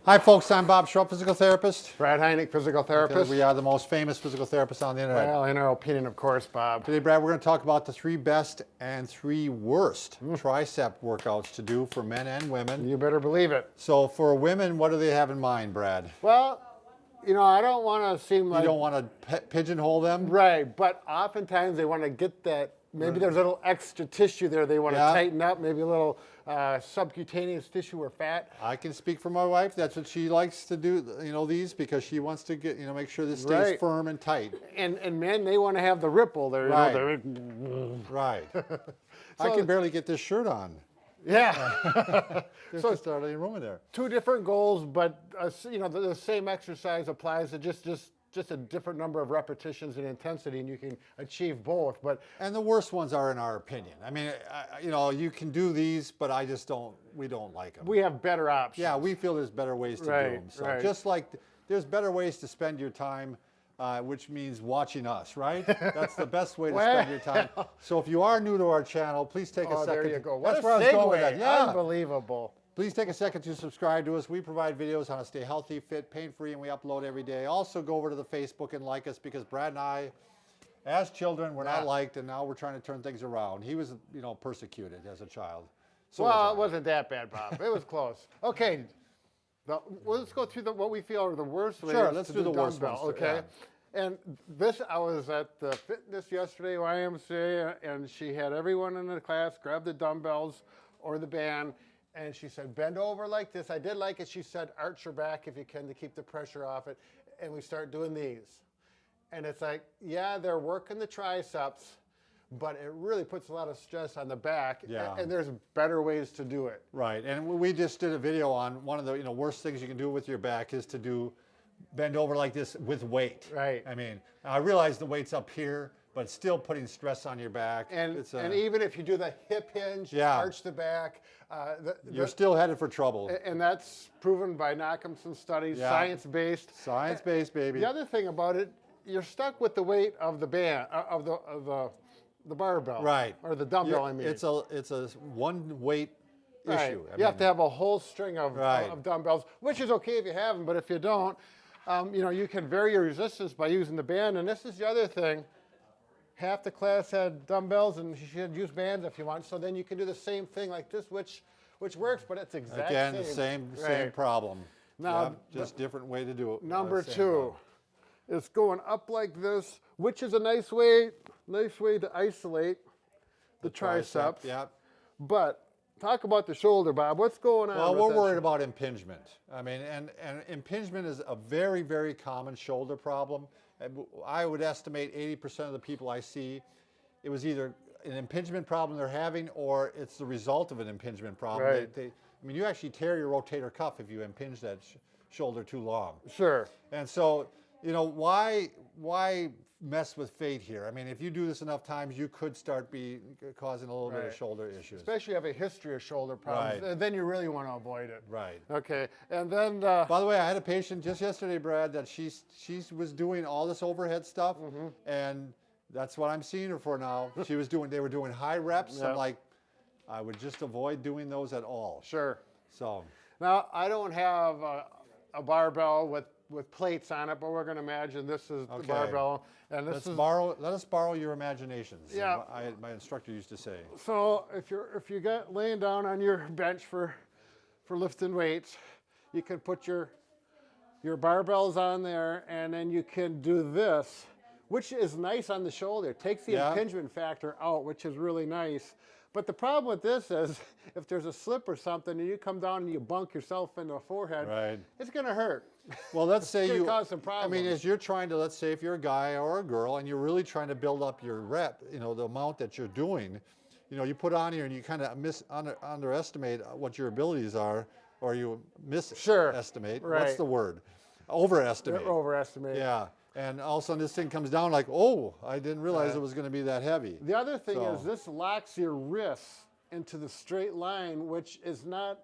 Hi folks, I'm Bob Schrupp, physical therapist. Brad Heineck, physical therapist. We are the most famous physical therapists on the internet. Well, in our opinion, of course, Bob. Today, Brad, we're going to talk about the 3 best and 3 worst tricep workouts to do for men and women. You better believe it. So for women, what do they have in mind, Brad? Well, you know, I don't want to seem like... You don't want to pigeonhole them? Right, but oftentimes they want to get that, maybe there's a little extra tissue there they want to tighten up, maybe a little subcutaneous tissue or fat. I can speak for my wife. That's what she likes to do, these, because she wants to get, make sure this stays firm and tight. And men, they want to have the ripple there. Right. Right. I can barely get this shirt on. Yeah. There's just hardly room in there. 2 different goals, but the same exercise applies to just a different number of repetitions and intensity, and you can achieve both. And the worst ones are in our opinion. I mean, you can do these, but we don't like them. We have better options. Yeah, we feel there's better ways to do them. So just like there's better ways to spend your time, which means watching us, right? That's the best way to spend your time. So if you are new to our channel, please take a second. There you go. That's where I was going with that. Yeah. Unbelievable. Please take a second to subscribe to us. We provide videos on how to stay healthy, fit, pain-free, and we upload every day. Also, go over to the Facebook and like us, because Brad and I, as children, were not liked, and now we're trying to turn things around. He was, persecuted as a child. So well, it wasn't that bad, Bob. It was close. Okay, let's go through what we feel are the worst ways. Sure, let's do the worst ones. Okay, and I was at the fitness yesterday, YMCA, and she had everyone in the class grab the dumbbells or the band. And she said, bend over like this. I did like it. She said, arch your back if you can to keep the pressure off it. And we start doing these. And it's like, yeah, they're working the triceps, but it really puts a lot of stress on the back. Yeah. And there's better ways to do it. Right. And we just did a video on one of the worst things you can do with your back is to bend over like this with weight. Right. I mean, I realize the weight's up here, but still putting stress on your back. And even if you do the hip hinge, arch the back. You're still headed for trouble. And that's proven by Nackhamson studies, science-based. Science-based, baby. The other thing about it, you're stuck with the weight of the band, of the barbell. Right. Or the dumbbell, I mean. It's a one weight issue. You have to have a whole string of dumbbells, which is okay if you have them, but if you don't, you can vary your resistance by using the band. And this is the other thing. Half the class had dumbbells, and you should use bands if you want. So then you can do the same thing like this, which works, but it's exact same problem. Now, just different way to do it. Number 2 is going up like this, which is a nice way to isolate the tricep. Yeah. But talk about the shoulder, Bob. What's going on? Well, we're worried about impingement. I mean, and impingement is a very, very common shoulder problem. I would estimate 80% of the people I see, it was either an impingement problem they're having or it's the result of an impingement problem. Right. I mean, you actually tear your rotator cuff if you impinge that shoulder too long. Sure. And so, why mess with fate here? I mean, if you do this enough times, you could start causing a little bit of shoulder issues. Especially if you have a history of shoulder problems. Then you really want to avoid it. Right. Okay. And then... By the way, I had a patient just yesterday, Brad, that she was doing all this overhead stuff, and that's what I'm seeing her for now. They were doing high reps. I'm like, I would just avoid doing those at all. Sure. So. Now, I don't have a barbell with plates on it, but we're going to imagine this is the barbell. And let us borrow your imaginations. Yeah. My instructor used to say. So if you got laying down on your bench for lifting weights, you can put your barbells on there, and then you can do this, which is nice on the shoulder. It takes the impingement factor out, which is really nice. But the problem with this is, if there's a slip or something, and you come down and you bunk yourself in the forehead, it's going to hurt. Well, let's say it's going to cause some problems. I mean, as you're trying to, let's say if you're a guy or a girl, and you're really trying to build up your rep, the amount that you're doing, you put on here and you kind of underestimate what your abilities are, or you misestimate. Right. What's the word? Overestimate. Overestimate. Yeah. And all of a sudden this thing comes down like, oh, I didn't realize it was going to be that heavy. The other thing is this locks your wrists into the straight line, which is not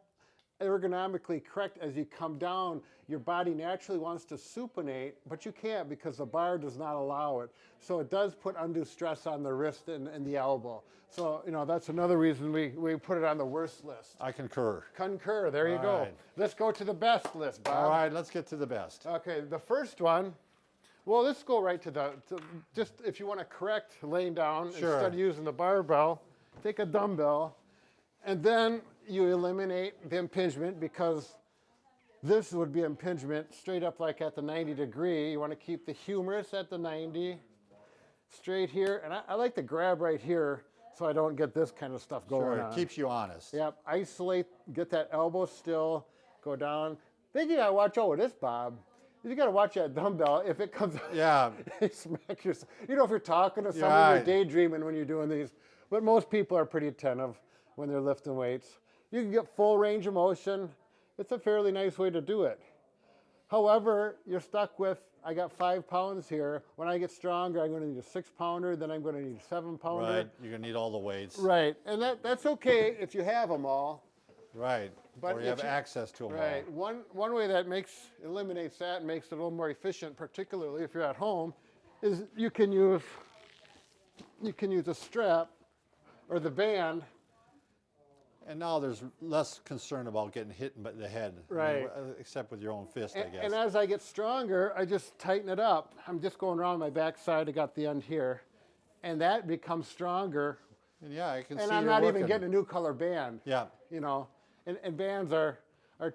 ergonomically correct. As you come down, your body naturally wants to supinate, but you can't because the bar does not allow it. So it does put undue stress on the wrist and the elbow. So, that's another reason we put it on the worst list. I concur. Concur, there you go. right. Let's go to the best list, Bob. All right, let's get to the best. Okay, the first one, well, let's go right to just if you want to correct laying down Sure. instead of using the barbell, take a dumbbell, and then you eliminate the impingement because this would be impingement straight up like at the 90 degree. You want to keep the humerus at the 90, straight here. And I like to grab right here so I don't get this kind of stuff going Sure, on. it keeps you honest. Yep, isolate, get that elbow still, go down. Then you gotta watch out with this, Bob. You gotta watch that dumbbell. If it comes, Yeah. smack yourself. If you're talking to someone, Right. you're daydreaming when you're doing these. But most people are pretty attentive when they're lifting weights. You can get full range of motion. It's a fairly nice way to do it. However, you're stuck with, I got 5 pounds here. When I get stronger, I'm gonna need a 6-pounder, then I'm gonna need a 7-pounder. Right, you're gonna need all the weights. Right, and that's okay if you have them all. Right, But or you have access to them Right. all. One way that eliminates that and makes it a little more efficient, particularly if you're at home, is you can use a strap or the band. And now there's less concern about getting hit in the head. Right. Except with your own fist, I guess. And as I get stronger, I just tighten it up. I'm just going around my backside. I got the end here, and that becomes stronger. And yeah, I can see And you're I'm not even working. getting a new color band. Yeah. And bands are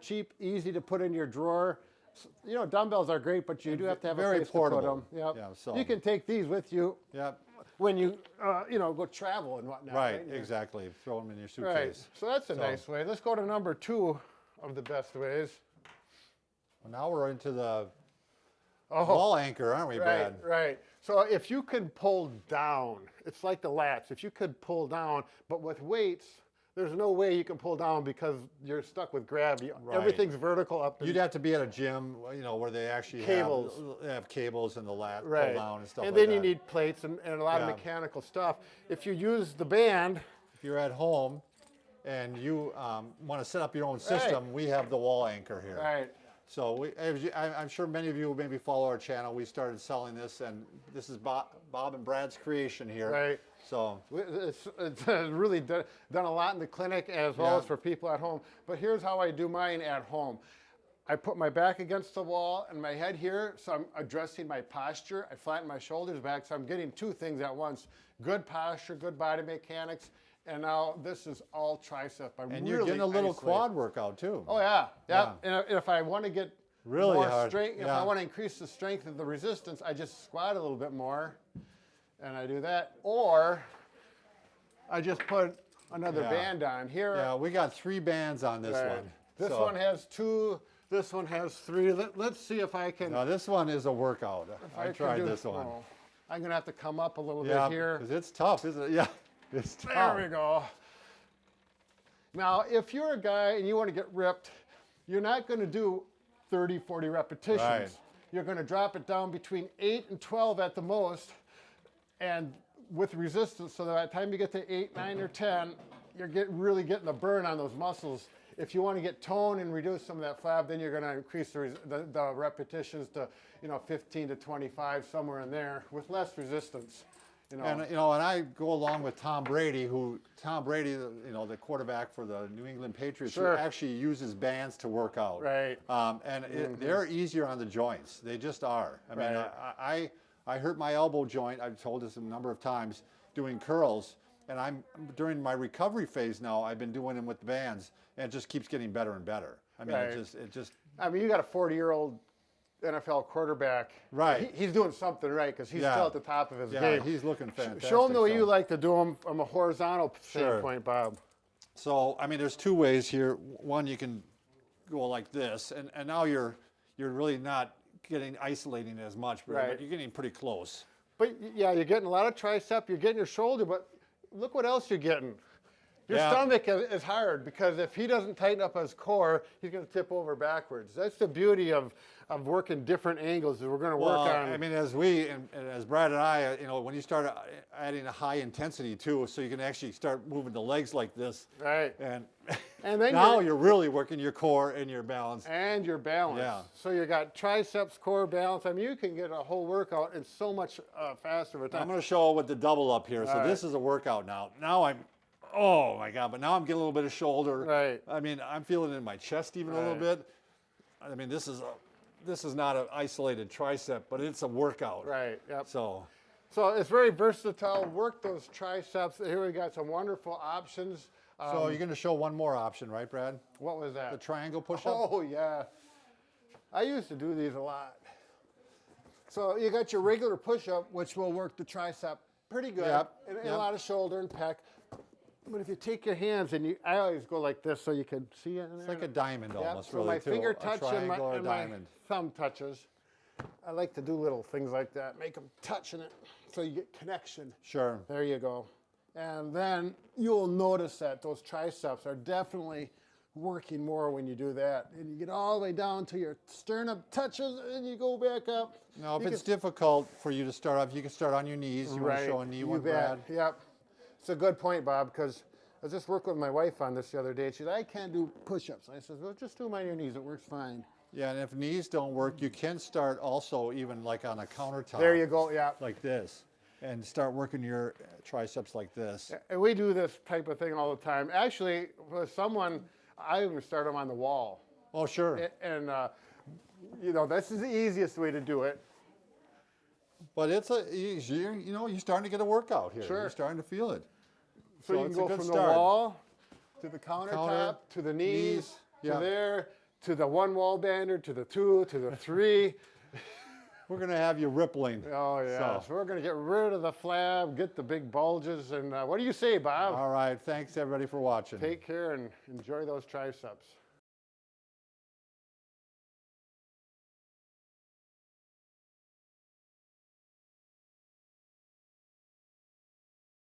cheap, easy to put in your drawer. Dumbbells are great, but you do have to have very a place portable. to put them. Yep. Yeah, so- You can take these with you Yeah. when you go travel and whatnot. Right, exactly. Throw them in your suitcase. Right. So that's a nice way. Let's go to number 2 of the best ways. Well, now we're into the Oh, wall anchor, aren't we, Brad? right. So if you can pull down, it's like the lats. If you could pull down, but with weights, there's no way you can pull down because you're stuck with gravity. Right. Everything's vertical up. You'd have to be at a gym, where they actually Cables. have cables and the lat Right. pull down and stuff And like then that. you need plates and a lot of Yeah. mechanical stuff. If you use the band, If you're at home and you want to set up your own system, we have the wall anchor here. right. So I'm sure many of you maybe follow our channel. We started selling this, and this is Bob and Brad's creation here. Right. So It's really done a lot in the clinic as well Yeah. as for people at home. But here's how I do mine at home. I put my back against the wall and my head here, so I'm addressing my posture. I flatten my shoulders back, so I'm getting 2 things at once. Good posture, good body mechanics, and now this is all tricep. and you're getting a little quad workout too. Oh yeah. And if I want to get Really more hard. strength, if Yeah. I want to increase the strength of the resistance, I just squat a little bit more, and I do that. Or I just put another Yeah. band on here. Yeah, we got 3 bands on this Right. one. This So- one has 2. This one has 3. Let's see if I can. Now this one is a workout. I can tried do- this one. oh, I'm gonna have to come up a little Yeah, bit here. because it's tough, isn't it? Yeah, it's There tough. we go. Now, if you're a guy and you want to get ripped, you're not going to do 30, 40 repetitions. Right. You're going to drop it down between 8 and 12 at the most, and with resistance, so that by the time you get to 8, 9, or 10, you're really getting the burn on those muscles. If you want to get tone and reduce some of that flab, then you're going to increase the repetitions to 15 to 25, somewhere in there, with less resistance. And and I go along with Tom Brady, the quarterback for the New England Patriots, Sure. who actually uses bands to work out. Right. They're easier on the joints. They just are. I mean, Right. I hurt my elbow joint. I've told this a number of times doing curls, and I'm during my recovery phase now. I've been doing them with the bands, and it just keeps getting better and better. I mean, Right. it just. I mean, you got a 40-year-old NFL quarterback. Right. He's doing something right because he's Yeah. still at the top of his Yeah, game. he's looking fantastic. Show him the way so. you like to do them from a horizontal standpoint, Bob. So, I mean, there's 2 ways here. One, you can go like this, and now you're really not isolating as much, but Right. you're getting pretty close. But yeah, you're getting a lot of tricep, you're getting your shoulder, but look what else you're getting. Your Yeah. stomach is hard because if he doesn't tighten up his core, he's going to tip over backwards. That's the beauty of working different angles that we're going to work on. I mean, as as Brad and I, when you start adding a high intensity too, so you can actually start moving the legs like this. Right. And And then now you're really working your core and your balance. and your balance. Yeah. So you got triceps, core, balance. I mean, you can get a whole workout in so much faster of a time. I'm going to show with the double up here. So All this is a workout now. Now I'm, oh my God, but now I'm getting a little bit of shoulder. Right. I mean, I'm feeling it in my chest even a little Right. bit. I mean, this is not an isolated tricep, but it's a workout. Right. Yep. So So it's very versatile. Work those triceps. Here we got some wonderful options. so you're going to show one more option, right, Brad? What was that? The triangle push-up? Oh, yeah. I used to do these a lot. So you got your regular push-up, which will work the tricep pretty good, Yep, and yep. a lot of shoulder and pec. But if you take your hands and I always go like this so you can see it in there. It's like a diamond Yep, almost, so really, my too. finger A touch and triangle or a my diamond. thumb touches. I like to do little things like that, make them touching it so you get connection. Sure. There you go. And then you'll notice that those triceps are definitely working more when you do that. And you get all the way down to your sternum touches and you go back up. Now, if You it's can- difficult for you to start off, you can start on your knees. You want to show a knee you one, bet. Brad? Yep. It's a good point, Bob, because I was just working with my wife on this the other day. She said, I can't do push-ups. I said, well, just do them on your knees. It works fine. Yeah, and if knees don't work, you can start also even like on a countertop. There you go. Yeah. Like this. And start working your triceps like this. And we do this type of thing all the time. Actually, with someone, I even start them on the wall. Oh, sure. And you know, this is the easiest way to do it. But it's you're starting to get a workout here. Sure. You're starting to feel it. So, you can it's a go good from start. the wall to the countertop, Counter, to the knees, knees, to yeah. there, to the one wall bander, to the two, to the three. We're going to have you rippling. Oh, yeah. So. So we're going to get rid of the flab, get the big bulges. And what do you say, Bob? All right. Thanks, everybody, for watching. Take care and enjoy those triceps.